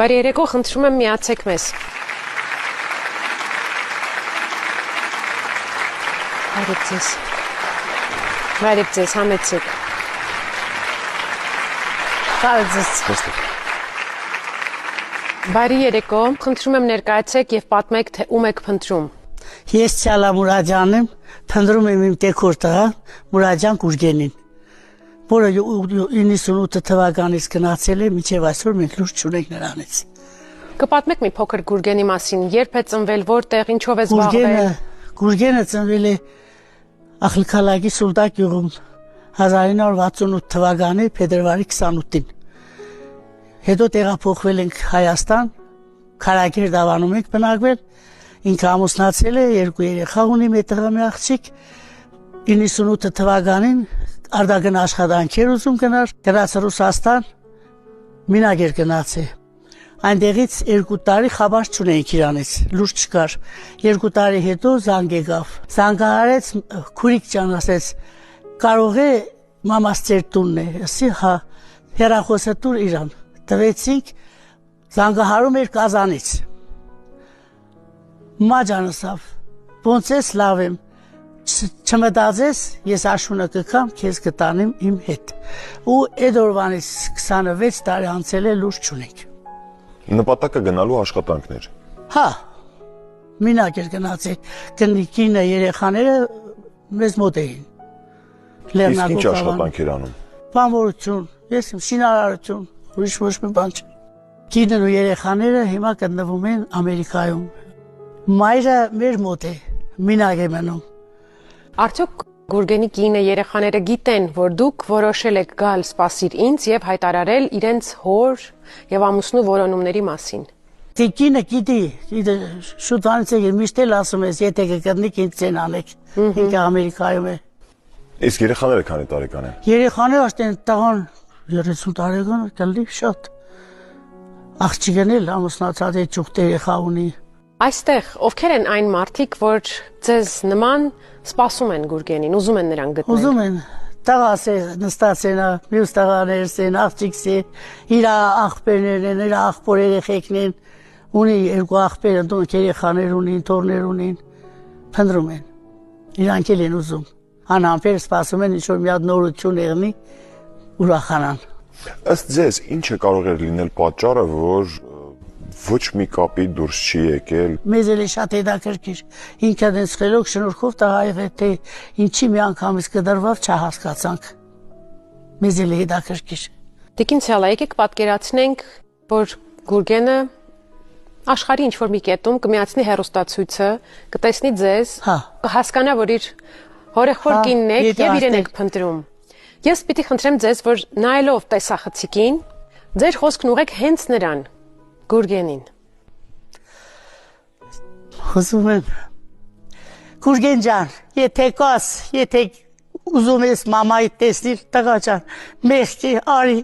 Բարի երեկո, խնդրում եմ միացեք մեզ։ Բարև ձեզ, համեցեք։ Բարի երեկո, խնդրում եմ ներկայացեք եւ պատմեք, թե ում եք փնտրում։ Ես Ցալա Մուրադյանն եմ, փնտրում եմ իմ տեքոր տղա Մուրադյան Գուրգենին, որը 98 թվականից գնացել է, մինչև այսօր մենք լույս չունենք նրանից։ Կպատմեք մի փոքր Գուրգենի մասին, երբ է ծնվել, որտեղ, ինչով է զբաղվել։ Գուրգենը ծնվել է Ախլքալակի Սուլտա գյուղում 1968 թվականի փետրվարի 28-ին։ Հետո տեղափոխվել ենք Հայաստան, Քարակերտ ավանում ենք բնակվել, ինքը ամուսնացել է, 2 երեխա ունի, մի տղա մի աղջիկ, 98 թվականին արտագն աշխատանքեր ուզում գնար, գնաց Ռուսաստան, Մինագեր գնաց է։ Այնտեղից 2 տարի խաբար չունեինք իրանից, լույս չկար։ 2 տարի հետո զանգ եկավ։ Զանգահարեց, քուրիկ ջան ասեց, կարող է մամաս ծեր տունն է, ասի հա, հեռախոսը տուր իրան։ Տվեցինք, զանգահարում էր Կազանից։ Մաջան ասավ, ոնց ես լավ եմ, չմտածես, ես աշունը կգամ, քեզ կտանեմ իմ հետ։ Ու այդ օրվանից 26 տարի անցել է լույս չունենք։ Նպատակը գնալու աշխատանքներ։ Հա, Մինագեր գնաց է, կինը երեխաները մեզ մոտ էին։ Իսկ ինչ աշխատանքեր անում։ Բանվորություն, ես իմ շինարարություն, ուրիշ ոչ մի բան չէ։ Կինն ու երեխաները հիմա գտնվում են Ամերիկայում։ Մայրը մեր մոտ է, Մինագեր մնում։ Արդյոք Գուրգենի կինը երեխաները գիտեն, որ դուք որոշել եք գալ սպասիր ինձ եւ հայտարարել իրենց հոր եւ ամուսնու որոնումների մասին։ Դե կինը գիտի, շուտ անց է միշտ էլ ասում ես, եթե կգտնիք ինձ ցեն անեք։ Ինքը Ամերիկայում է։ Իսկ երեխաները քանի տարեկան են։ Երեխաները աշտեն տղան 30 տարեկան կլի շատ։ Աղջիկն էլ ամուսնացած է, ճուղտ երեխա ունի։ Այստեղ ովքեր են այն մարդիկ, որ ձեզ նման սպասում են Գուրգենին, ուզում են նրան գտնել։ Ուզում են, տղաս է նստած են, մյուս տղաներս են, աղջիկս է, իր աղբերներն են, իր աղբոր երեխեքն են, ունի 2 աղբեր, ընտանիք երեխաներ ունին, թոռներ ունին, փնտրում են, իրանք էլ են ուզում, անհամբեր սպասում են, ինչ-որ մի հատ նորություն եղնի, ուրախանան։ Ըստ ձեզ, ինչը կարող է լինել պատճառը, որ ոչ մի կապի դուրս չի եկել։ Մեզ էլ է շատ հետաքրքիր, ինքը դենց խելոք շնորհքով տղայով է, թե ինչի մի անգամից կդրվավ չհասկացանք։ Մեզ էլ է հետաքրքիր։ Տիկին Ցալա, եկեք պատկերացնենք, որ Գուրգենը աշխարհի ինչ-որ մի կետում կմիացնի հեռուստացույցը, կտեսնի ձեզ, կհասկանա, որ իր հորեղբոր կինն եք եւ իրեն եք փնտրում։ Ես պիտի խնդրեմ ձեզ, որ նայելով տեսախցիկին, ձեր խոսքն ուղեք հենց նրան, Գուրգենին։ Ուզում եմ, Գուրգեն ջան, եթե կաս, եթե ուզում ես մամայի տեսնիլ, տղա ջան, մեղքի արի,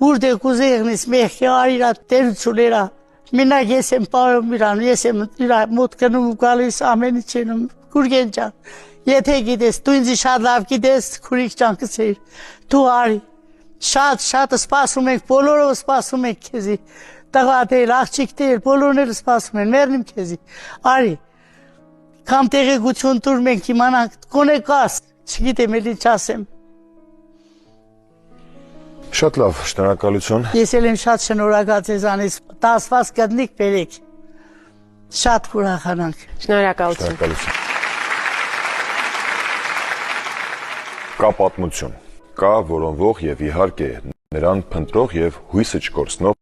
ուր դեք ուզեղնից մեղքի արիրա տերություներա, մինակ ես եմ պարում իրան, ես եմ իրա մոտ կնում ու գալիս ամենի չենում, Գուրգեն ջան, եթե գիտես, դու ինձի շատ լավ գիտես, քուրիկ ջան կսեիր, դու արի, շատ սպասում ենք, բոլորով սպասում ենք քեզի, տղա դեր, աղջիկ դեր, բոլորն էլ սպասում են, մերնիմ քեզի, արի, կամ տեղեկություն տուր մենք իմանանք, կոնե կաս, չգիտեմ էլ ինչ ասեմ։ Շատ լավ, շնորհակալություն։ Ես էլ եմ շատ շնորհակալ ձեզանից, տասված կդնիք բերեք, շատ ուրախանանք։ Շնորհակալություն։ Կա պատմություն, կա որոնվող եւ իհարկե նրան փնտրող եւ հույսը չկորցնող